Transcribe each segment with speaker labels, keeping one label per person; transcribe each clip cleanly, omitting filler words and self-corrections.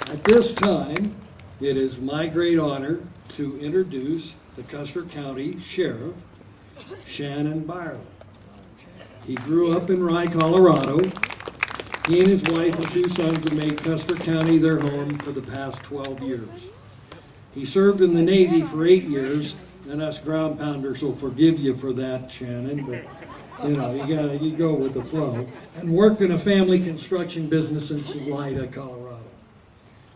Speaker 1: At this time, it is my great honor to introduce the Custer County Sheriff, Shannon Byerly. He grew up in Rye, Colorado. He and his wife and 2 sons have made Custer County their home for the past 12 years. He served in the Navy for 8 years, and us ground pounders will forgive you for that, Shannon, but you go with the flow. And worked in a family construction business in Salida, Colorado.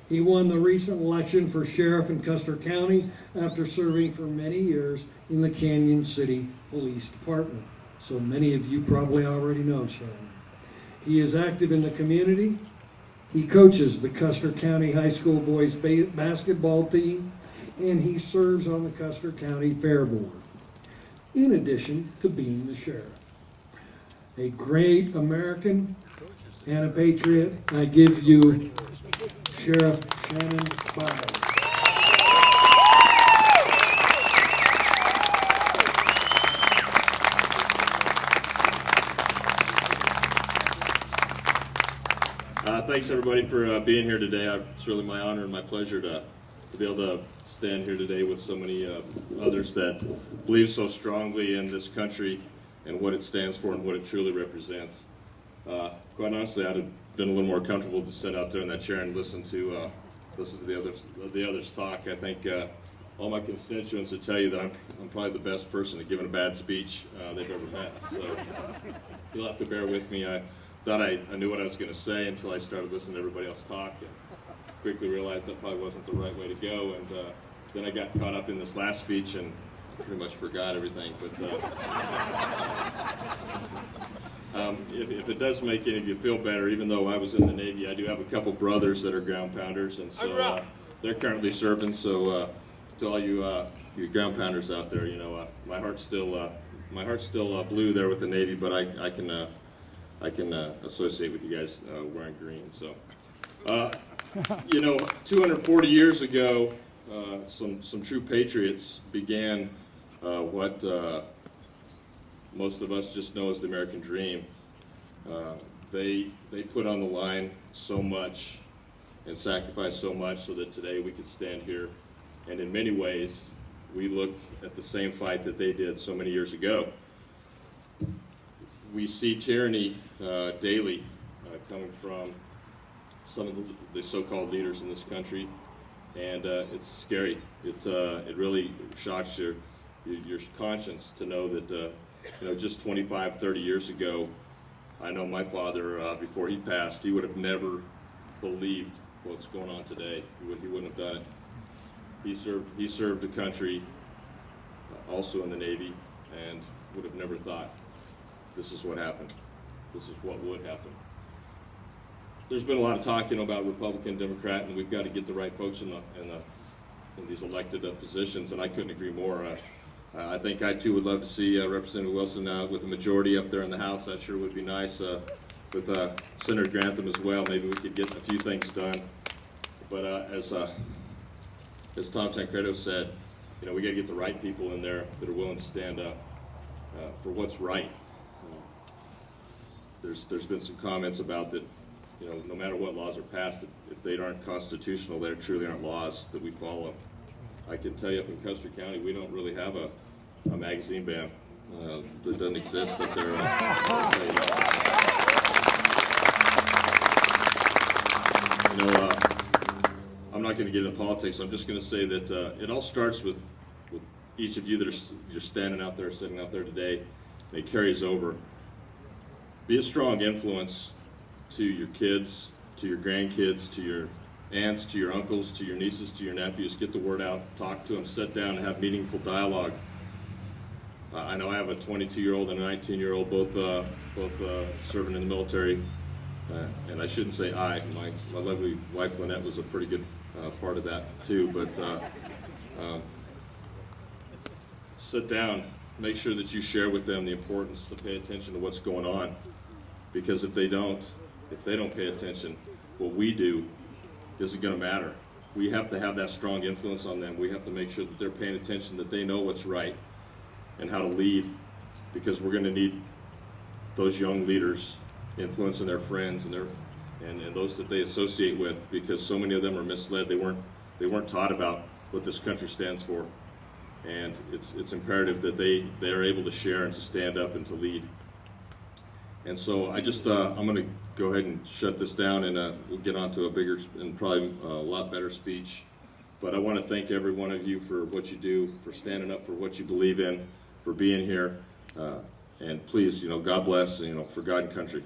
Speaker 1: He won the recent election for sheriff in Custer County after serving for many years in the Canon City Police Department. So many of you probably already know Shannon. He is active in the community. He coaches the Custer County High School boys basketball team, and he serves on the Custer County Fair Board, in addition to being the sheriff. A great American and a patriot, I give you Sheriff Shannon Byerly.
Speaker 2: Thanks everybody for being here today. It's really my honor and my pleasure to be able to stand here today with so many others that believe so strongly in this country and what it stands for and what it truly represents. Quite honestly, I'd have been a little more comfortable to sit out there in that chair and listen to the others talk. I think all my constituents would tell you that I'm probably the best person at giving a bad speech they've ever met. So you'll have to bear with me. I thought I knew what I was going to say until I started listening to everybody else talk, and quickly realized that probably wasn't the right way to go. And then I got caught up in this last speech and pretty much forgot everything. But if it does make any of you feel better, even though I was in the Navy, I do have a couple brothers that are ground pounders, and so they're currently serving. So to all you ground pounders out there, my heart's still blue there with the Navy, but I can associate with you guys wearing green. So 240 years ago, some true patriots began what most of us just know as the American dream. They put on the line so much and sacrificed so much so that today we could stand here, and in many ways we look at the same fight that they did so many years ago. We see tyranny daily coming from some of the so-called leaders in this country, and it's scary. It really shocks your conscience to know that just 25, 30 years ago, I know my father, before he passed, he would have never believed what's going on today. He wouldn't have done it. He served the country also in the Navy, and would have never thought this is what happened. This is what would happen. There's been a lot of talk, about Republican, Democrat, and we've got to get the right folks in these elected positions, and I couldn't agree more. I think I too would love to see Representative Wilson with the majority up there in the House. That sure would be nice. With Senator Grantham as well, maybe we could get a few things done. But as Tom Tancredo said, we got to get the right people in there that are willing to stand up for what's right. There's been some comments about that, no matter what laws are passed, if they aren't constitutional, they truly aren't laws that we follow. I can tell you up in Custer County, we don't really have a magazine ban that doesn't exist up there. I'm not going to get into politics. I'm just going to say that it all starts with each of you that are just standing out there, sitting out there today, and it carries over. Be a strong influence to your kids, to your grandkids, to your aunts, to your uncles, to your nieces, to your nephews. Get the word out, talk to them, sit down and have meaningful dialogue. I know I have a 22-year-old and a 19-year-old, both serving in the military, and I shouldn't say I. My lovely wife Lynette was a pretty good part of that too. But sit down, make sure that you share with them the importance to pay attention to what's going on, because if they don't pay attention, what we do isn't going to matter. We have to have that strong influence on them. We have to make sure that they're paying attention, that they know what's right and how to lead, because we're going to need those young leaders influencing their friends and and those that they associate with, because so many of them are misled. They weren't taught about what this country stands for, and it's imperative that they are able to share and to stand up and to lead. And so I just I'm going to go ahead and shut this down, and we'll get on to a bigger and probably a lot better speech. But I want to thank every one of you for what you do, for standing up for what you believe in, for being here, and please, God bless, for God and country.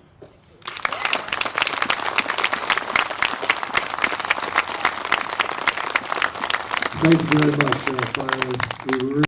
Speaker 1: Thank you very much, Byerly. We